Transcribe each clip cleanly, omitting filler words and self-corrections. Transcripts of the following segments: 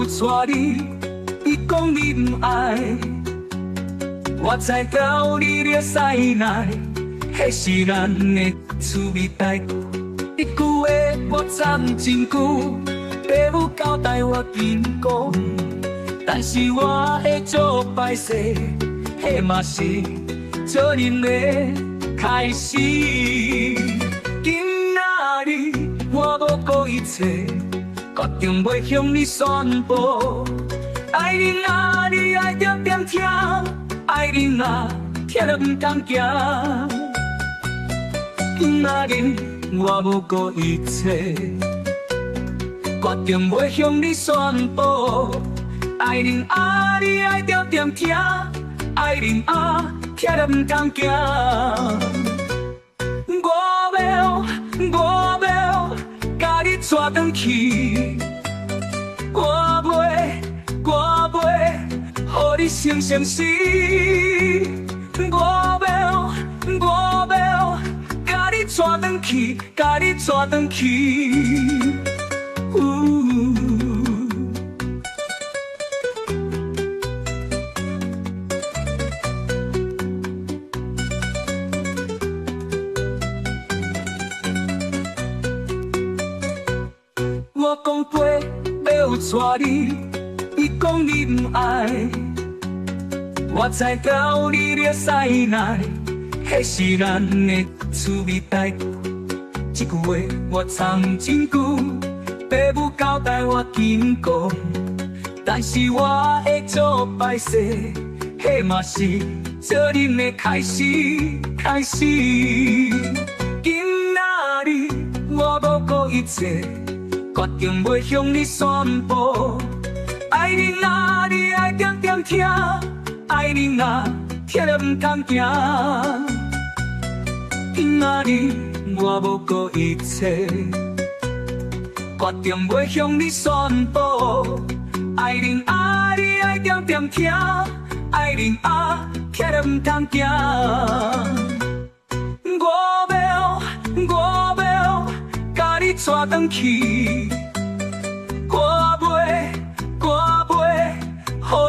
有带你，伊讲你不爱，我知道你咧使来，迄是咱的趣味代志。一句话我藏真久，爸母交代我紧讲，但是我会做歹势，迄嘛是做人的开始。今仔日我无顾一切，决定要向你宣布，爱你啊，你爱点点听，爱你啊，听了不敢行。今仔日我无顾一切，决定要向你宣布，爱你啊，你爱点点听，爱你啊，听了不敢行。我要甲你带转去，我要，予你生生死。我要甲你带转去，甲你带转去。我讲飞要带你，伊讲你不爱，我知道你咧使来，迄是咱的趣味代志。这句话我藏真久，爸母交代我紧讲，但是我会做歹势，迄嘛是做人的开始。今仔日我无顾一切，决定要向你宣布，爱你啊，你爱点点听，爱你啊，听了不敢行。今仔日我无顾一切，决定要向你宣布，爱你啊，你爱点点听，爱你啊，听了不敢行。我要甲你带转去，我要，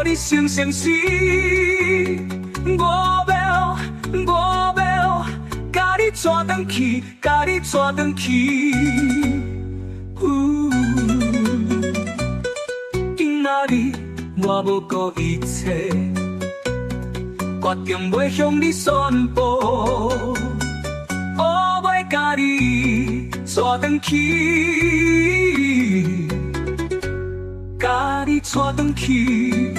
予你生生死。我要，甲你带转去，甲你带转去。今仔日我无顾一切，决定要向你宣布，我要甲你带转去，甲你带转去。